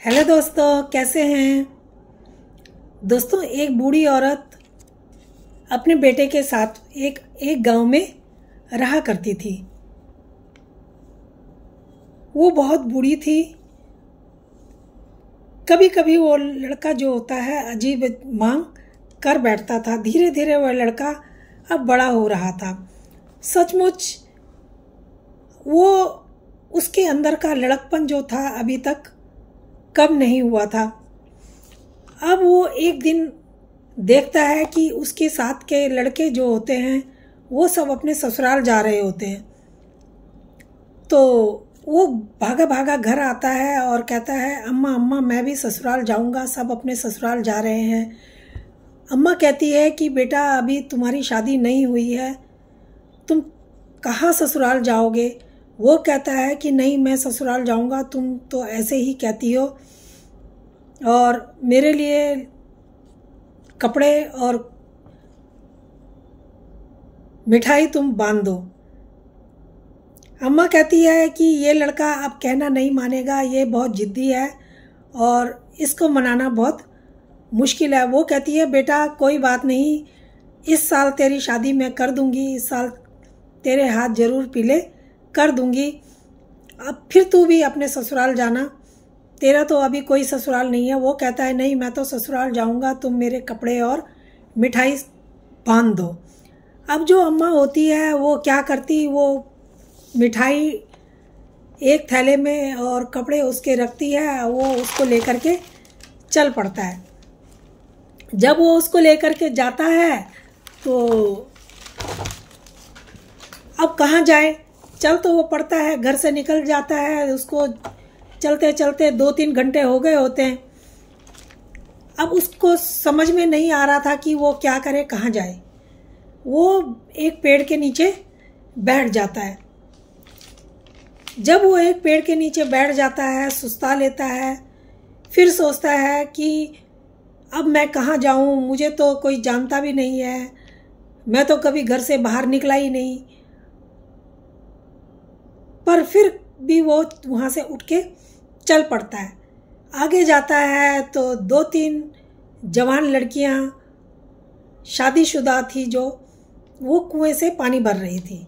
Hello दोस्तों, कैसे हैं। दोस्तों, एक बूढ़ी औरत अपने बेटे के साथ एक गांव में रहा करती थी। वो बहुत बूढ़ी थी। कभी कभी वो लड़का जो होता है अजीब मांग कर बैठता था। धीरे धीरे वह लड़का अब बड़ा हो रहा था। सचमुच वो उसके अंदर का लड़कपन जो था अभी तक कम नहीं हुआ था। अब वो एक दिन देखता है कि उसके साथ के लड़के जो होते हैं वो सब अपने ससुराल जा रहे होते हैं। तो वो भागा भागा घर आता है और कहता है, अम्मा अम्मा मैं भी ससुराल जाऊंगा, सब अपने ससुराल जा रहे हैं। अम्मा कहती है कि बेटा अभी तुम्हारी शादी नहीं हुई है, तुम कहाँ ससुराल जाओगे। वो कहता है कि नहीं, मैं ससुराल जाऊंगा, तुम तो ऐसे ही कहती हो, और मेरे लिए कपड़े और मिठाई तुम बांध दो। अम्मा कहती है कि ये लड़का अब कहना नहीं मानेगा, ये बहुत जिद्दी है और इसको मनाना बहुत मुश्किल है। वो कहती है, बेटा कोई बात नहीं, इस साल तेरी शादी मैं कर दूंगी, इस साल तेरे हाथ जरूर पीले कर दूंगी। अब फिर तू भी अपने ससुराल जाना, तेरा तो अभी कोई ससुराल नहीं है। वो कहता है, नहीं मैं तो ससुराल जाऊंगा, तुम मेरे कपड़े और मिठाई बांध दो। अब जो अम्मा होती है वो क्या करती, वो मिठाई एक थैले में और कपड़े उसके रखती है। वो उसको लेकर के चल पड़ता है। जब वो उसको लेकर के जाता है तो अब कहाँ जाए, चल तो वो पड़ता है, घर से निकल जाता है। उसको चलते चलते 2-3 घंटे हो गए होते हैं। अब उसको समझ में नहीं आ रहा था कि वो क्या करे, कहाँ जाए। वो एक पेड़ के नीचे बैठ जाता है। जब वो एक पेड़ के नीचे बैठ जाता है, सुस्ता लेता है, फिर सोचता है कि अब मैं कहाँ जाऊँ, मुझे तो कोई जानता भी नहीं है, मैं तो कभी घर से बाहर निकला ही नहीं। पर फिर भी वो वहाँ से उठ के चल पड़ता है। आगे जाता है तो 2-3 जवान लड़कियाँ शादीशुदा थी जो वो कुएं से पानी भर रही थी।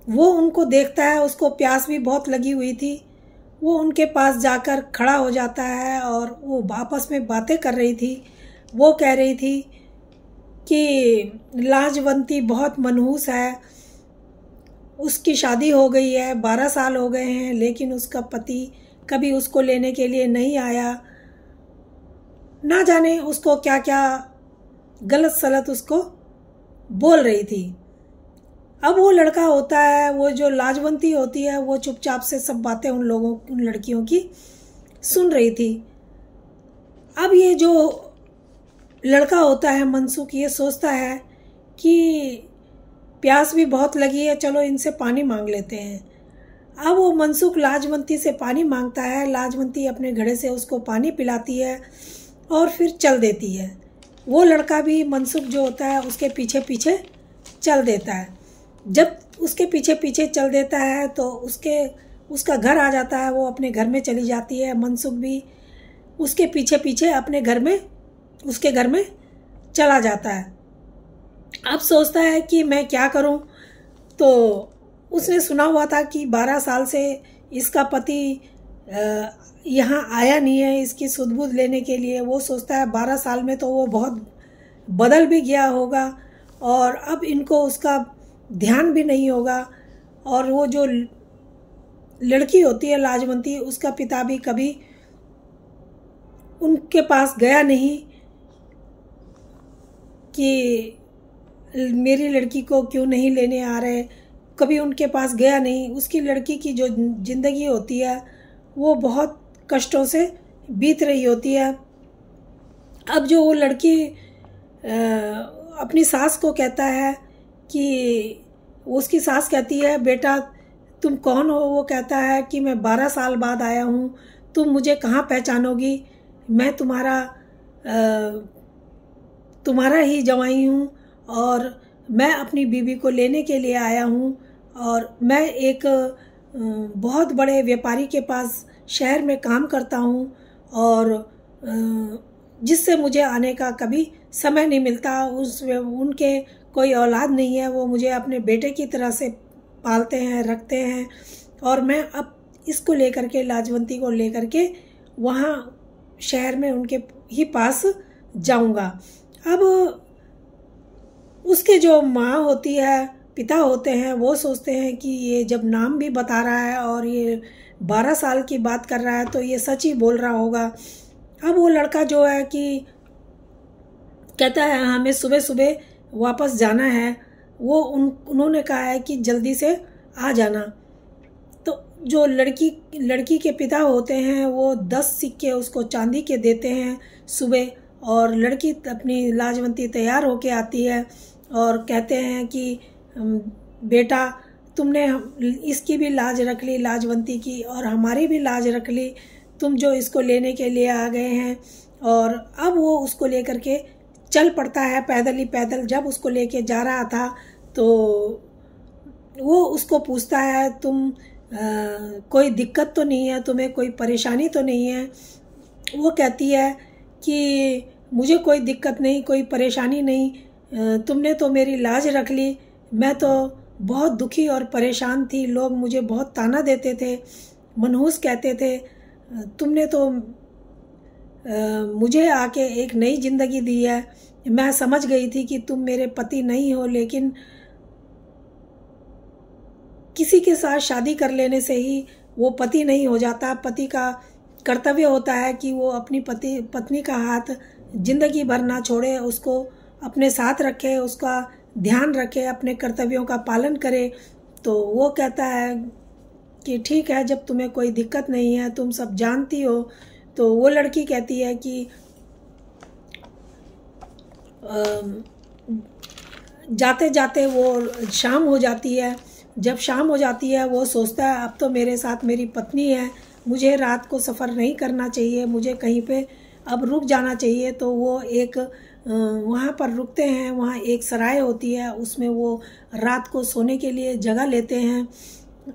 वो उनको देखता है, उसको प्यास भी बहुत लगी हुई थी। वो उनके पास जाकर खड़ा हो जाता है और वो आपस में बातें कर रही थी। वो कह रही थी कि लाजवंती बहुत मनहूस है, उसकी शादी हो गई है, 12 साल हो गए हैं, लेकिन उसका पति कभी उसको लेने के लिए नहीं आया। ना जाने उसको क्या क्या गलत सलत उसको बोल रही थी। अब वो लड़का होता है, वो जो लाजवंती होती है, वो चुपचाप से सब बातें उन लड़कियों की सुन रही थी। अब ये जो लड़का होता है मनसुख, ये सोचता है कि प्यास भी बहुत लगी है, चलो इनसे पानी मांग लेते हैं। अब वो मनसुख लाजवंती से पानी मांगता है। लाजवंती अपने घड़े से उसको पानी पिलाती है और फिर चल देती है। वो लड़का भी मनसुख जो होता है उसके पीछे पीछे चल देता है। जब उसके पीछे पीछे चल देता है तो उसका घर आ जाता है। वो अपने घर में चली जाती है। मनसुख भी उसके पीछे पीछे उसके घर में चला जाता है। अब सोचता है कि मैं क्या करूं। तो उसने सुना हुआ था कि 12 साल से इसका पति यहाँ आया नहीं है इसकी सुध-बुध लेने के लिए। वो सोचता है 12 साल में तो वो बहुत बदल भी गया होगा और अब इनको उसका ध्यान भी नहीं होगा। और वो जो लड़की होती है लाजवंती, उसका पिता भी कभी उनके पास गया नहीं कि मेरी लड़की को क्यों नहीं लेने आ रहे, कभी उनके पास गया नहीं। उसकी लड़की की जो ज़िंदगी होती है वो बहुत कष्टों से बीत रही होती है। अब जो वो लड़की अपनी सास को कहता है कि उसकी सास कहती है, बेटा तुम कौन हो। वो कहता है कि मैं 12 साल बाद आया हूँ, तुम मुझे कहाँ पहचानोगी, मैं तुम्हारा ही जवाई हूँ और मैं अपनी बीवी को लेने के लिए आया हूँ। और मैं एक बहुत बड़े व्यापारी के पास शहर में काम करता हूँ और जिससे मुझे आने का कभी समय नहीं मिलता। उनके कोई औलाद नहीं है, वो मुझे अपने बेटे की तरह से पालते हैं, रखते हैं। और मैं अब इसको लेकर के, लाजवंती को लेकर के वहाँ शहर में उनके ही पास जाऊंगा। अब उसके जो माँ होती है, पिता होते हैं, वो सोचते हैं कि ये जब नाम भी बता रहा है और ये 12 साल की बात कर रहा है तो ये सच ही बोल रहा होगा। अब वो लड़का जो है कि कहता है हमें सुबह सुबह वापस जाना है। वो उन्होंने कहा है कि जल्दी से आ जाना। तो जो लड़की के पिता होते हैं वो 10 सिक्के उसको चांदी के देते हैं सुबह, और लड़की अपनी लाजवंती तैयार होके आती है और कहते हैं कि बेटा तुमने इसकी भी लाज रख ली, लाजवंती की, और हमारी भी लाज रख ली, तुम जो इसको लेने के लिए आ गए हैं। और अब वो उसको लेकर के चल पड़ता है पैदल ही पैदल। जब उसको लेके जा रहा था तो वो उसको पूछता है तुम कोई दिक्कत तो नहीं है, तुम्हें कोई परेशानी तो नहीं है? वो कहती है कि मुझे कोई दिक्कत नहीं, कोई परेशानी नहीं, तुमने तो मेरी लाज रख ली। मैं तो बहुत दुखी और परेशान थी, लोग मुझे बहुत ताना देते थे, मनहूस कहते थे। तुमने तो मुझे आके एक नई ज़िंदगी दी है। मैं समझ गई थी कि तुम मेरे पति नहीं हो, लेकिन किसी के साथ शादी कर लेने से ही वो पति नहीं हो जाता। पति का कर्तव्य होता है कि वो अपनी पत्नी का हाथ जिंदगी भर ना छोड़े, उसको अपने साथ रखे, उसका ध्यान रखे, अपने कर्तव्यों का पालन करे। तो वो कहता है कि ठीक है, जब तुम्हें कोई दिक्कत नहीं है, तुम सब जानती हो। तो वो लड़की कहती है कि जाते जाते वो शाम हो जाती है। जब शाम हो जाती है वो सोचता है अब तो मेरे साथ मेरी पत्नी है, मुझे रात को सफ़र नहीं करना चाहिए, मुझे कहीं पे अब रुक जाना चाहिए। तो वो एक वहाँ पर रुकते हैं। वहाँ एक सराय होती है, उसमें वो रात को सोने के लिए जगह लेते हैं।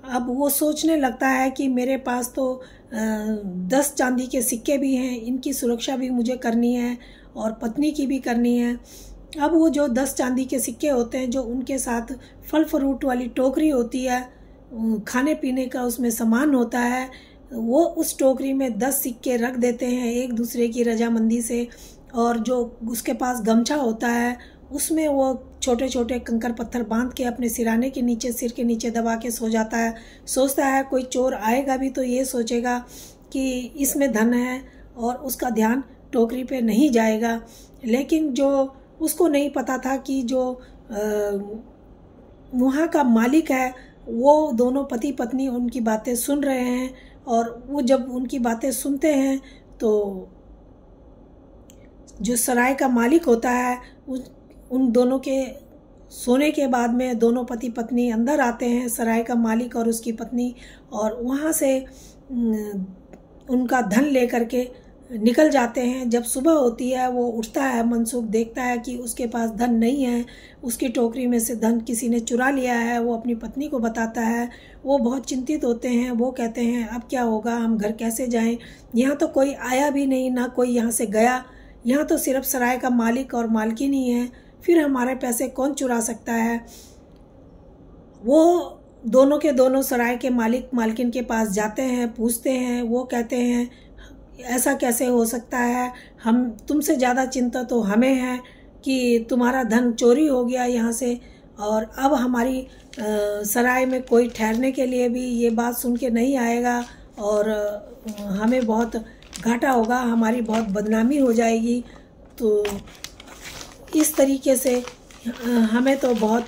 अब वो सोचने लगता है कि मेरे पास तो 10 चांदी के सिक्के भी हैं, इनकी सुरक्षा भी मुझे करनी है और पत्नी की भी करनी है। अब वो जो 10 चांदी के सिक्के होते हैं, जो उनके साथ फल फ्रूट वाली टोकरी होती है, खाने पीने का उसमें सामान होता है, वो उस टोकरी में 10 सिक्के रख देते हैं एक दूसरे की रजामंदी से। और जो उसके पास गमछा होता है उसमें वो छोटे छोटे कंकर पत्थर बांध के अपने सिराने के नीचे, सिर के नीचे दबा के सो जाता है। सोचता है कोई चोर आएगा भी तो ये सोचेगा कि इसमें धन है और उसका ध्यान टोकरी पे नहीं जाएगा। लेकिन जो उसको नहीं पता था कि जो वहाँ का मालिक है वो दोनों पति पत्नी उनकी बातें सुन रहे हैं। और वो जब उनकी बातें सुनते हैं तो जो सराय का मालिक होता है उन दोनों के सोने के बाद में दोनों पति पत्नी अंदर आते हैं, सराय का मालिक और उसकी पत्नी, और वहाँ से उनका धन लेकर के निकल जाते हैं। जब सुबह होती है वो उठता है, मनसुख देखता है कि उसके पास धन नहीं है, उसकी टोकरी में से धन किसी ने चुरा लिया है। वो अपनी पत्नी को बताता है, वो बहुत चिंतित होते हैं। वो कहते हैं अब क्या होगा, हम घर कैसे जाएं? यहाँ तो कोई आया भी नहीं, ना कोई यहाँ से गया, यहाँ तो सिर्फ सराय का मालिक और मालकिन ही है, फिर हमारे पैसे कौन चुरा सकता है? वो दोनों के दोनों सराय के मालिक मालकिन के पास जाते हैं, पूछते हैं। वो कहते हैं ऐसा कैसे हो सकता है, हम तुमसे ज़्यादा चिंता तो हमें है कि तुम्हारा धन चोरी हो गया यहाँ से, और अब हमारी सराय में कोई ठहरने के लिए भी ये बात सुन के नहीं आएगा और हमें बहुत घाटा होगा, हमारी बहुत बदनामी हो जाएगी। तो इस तरीके से हमें तो बहुत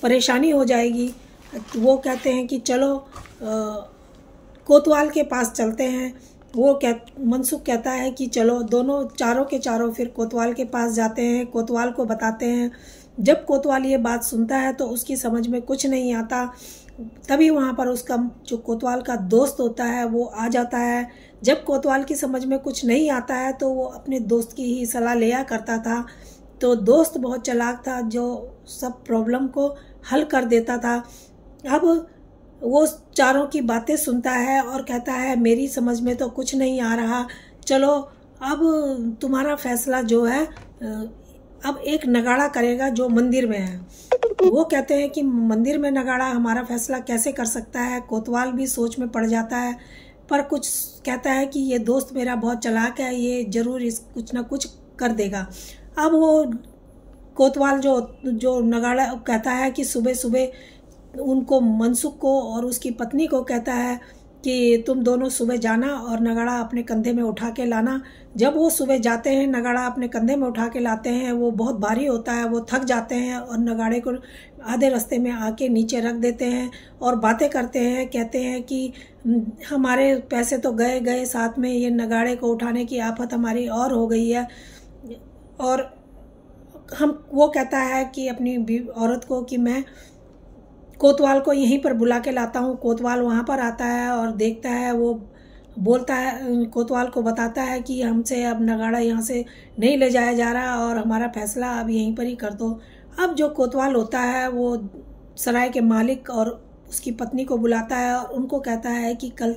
परेशानी हो जाएगी। वो कहते हैं कि चलो कोतवाल के पास चलते हैं। वो मनसुख कहता है कि चलो, दोनों चारों के चारों फिर कोतवाल के पास जाते हैं, कोतवाल को बताते हैं। जब कोतवाल ये बात सुनता है तो उसकी समझ में कुछ नहीं आता। तभी वहाँ पर उसका जो कोतवाल का दोस्त होता है वो आ जाता है। जब कोतवाल की समझ में कुछ नहीं आता है तो वो अपने दोस्त की ही सलाह लिया करता था। तो दोस्त बहुत चालाक था, जो सब प्रॉब्लम को हल कर देता था। अब वो चारों की बातें सुनता है और कहता है मेरी समझ में तो कुछ नहीं आ रहा, चलो अब तुम्हारा फैसला जो है अब एक नगाड़ा करेगा जो मंदिर में है। वो कहते हैं कि मंदिर में नगाड़ा हमारा फैसला कैसे कर सकता है। कोतवाल भी सोच में पड़ जाता है, पर कुछ कहता है कि ये दोस्त मेरा बहुत चालाक है, ये जरूर इस कुछ ना कुछ कर देगा। अब वो कोतवाल जो नगाड़ा कहता है कि सुबह सुबह उनको मनसुख को और उसकी पत्नी को कहता है कि तुम दोनों सुबह जाना और नगाड़ा अपने कंधे में उठा के लाना। जब वो सुबह जाते हैं, नगाड़ा अपने कंधे में उठा के लाते हैं, वो बहुत भारी होता है, वो थक जाते हैं और नगाड़े को आधे रास्ते में आके नीचे रख देते हैं और बातें करते हैं। कहते हैं कि हमारे पैसे तो गए गए, साथ में ये नगाड़े को उठाने की आफत हमारी और हो गई है। और वो कहता है कि अपनी औरत को कि मैं कोतवाल को यहीं पर बुला के लाता हूँ। कोतवाल वहाँ पर आता है और देखता है, वो बोलता है, कोतवाल को बताता है कि हमसे अब नगाड़ा यहाँ से नहीं ले जाया जा रहा और हमारा फैसला अब यहीं पर ही कर दो। अब जो कोतवाल होता है वो सराय के मालिक और उसकी पत्नी को बुलाता है और उनको कहता है कि कल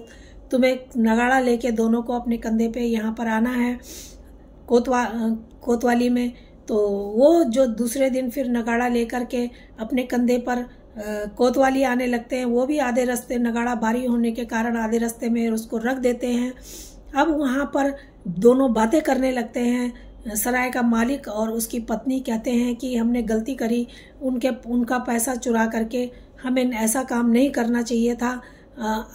तुम्हें नगाड़ा लेके दोनों को अपने कंधे पे यहाँ पर आना है कोतवाली में। तो वो जो दूसरे दिन फिर नगाड़ा लेकर के अपने कंधे पर कोतवाली आने लगते हैं। वो भी आधे रास्ते, नगाड़ा भारी होने के कारण आधे रास्ते में उसको रख देते हैं। अब वहाँ पर दोनों बातें करने लगते हैं। सराय का मालिक और उसकी पत्नी कहते हैं कि हमने गलती करी, उनका पैसा चुरा करके हमें ऐसा काम नहीं करना चाहिए था।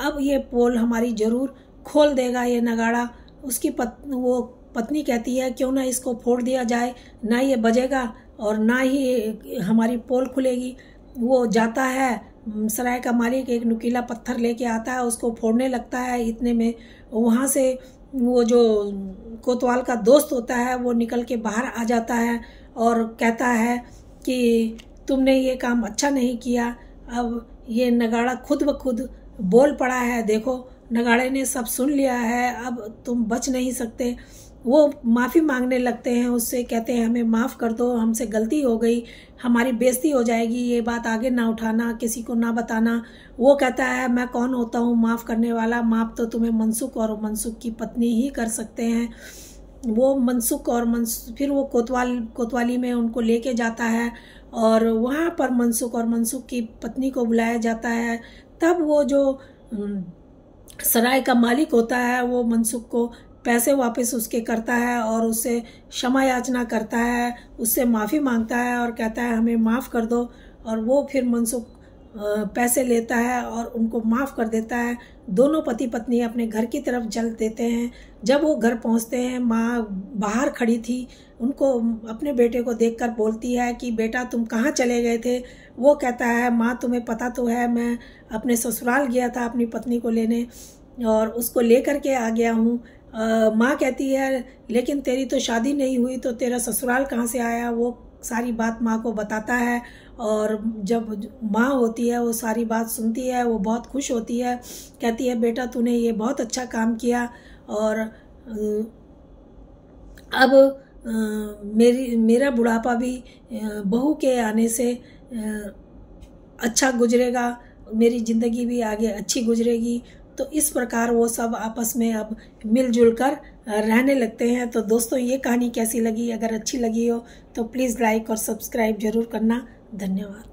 अब ये पोल हमारी ज़रूर खोल देगा ये नगाड़ा। उसकी वो पत्नी कहती है क्यों ना इसको फोड़ दिया जाए, ना ये बजेगा और ना ही हमारी पोल खुलेगी। वो जाता है, सराय का मालिक एक नुकीला पत्थर लेके आता है, उसको फोड़ने लगता है। इतने में वहाँ से वो जो कोतवाल का दोस्त होता है वो निकल के बाहर आ जाता है और कहता है कि तुमने ये काम अच्छा नहीं किया। अब ये नगाड़ा खुद ब खुद बोल पड़ा है, देखो नगाड़े ने सब सुन लिया है, अब तुम बच नहीं सकते। वो माफ़ी मांगने लगते हैं उससे, कहते हैं हमें माफ़ कर दो, हमसे गलती हो गई, हमारी बेइज्जती हो जाएगी, ये बात आगे ना उठाना, किसी को ना बताना। वो कहता है मैं कौन होता हूँ माफ़ करने वाला, माफ़ तो तुम्हें मनसुख और मनसुख की पत्नी ही कर सकते हैं। वो मनसुख और फिर वो कोतवाली में उनको लेके जाता है और वहाँ पर मनसुख और मनसुख की पत्नी को बुलाया जाता है। तब वो जो सराय का मालिक होता है वो मनसुख को पैसे वापस उसके करता है और उससे क्षमा याचना करता है, उससे माफ़ी मांगता है और कहता है हमें माफ़ कर दो। और वो फिर मनसुख पैसे लेता है और उनको माफ़ कर देता है। दोनों पति पत्नी अपने घर की तरफ चल देते हैं। जब वो घर पहुंचते हैं, माँ बाहर खड़ी थी, उनको अपने बेटे को देखकर बोलती है कि बेटा तुम कहाँ चले गए थे। वो कहता है माँ तुम्हें पता तो है मैं अपने ससुराल गया था अपनी पत्नी को लेने और उसको लेकर के आ गया हूँ। माँ कहती है लेकिन तेरी तो शादी नहीं हुई तो तेरा ससुराल कहाँ से आया। वो सारी बात माँ को बताता है और जब माँ होती है वो सारी बात सुनती है, वो बहुत खुश होती है, कहती है बेटा तूने ये बहुत अच्छा काम किया और अब मेरा बुढ़ापा भी बहू के आने से अच्छा गुजरेगा, मेरी ज़िंदगी भी आगे अच्छी गुजरेगी। तो इस प्रकार वो सब आपस में अब मिलजुल कर रहने लगते हैं। तो दोस्तों ये कहानी कैसी लगी, अगर अच्छी लगी हो तो प्लीज़ लाइक और सब्सक्राइब जरूर करना। धन्यवाद।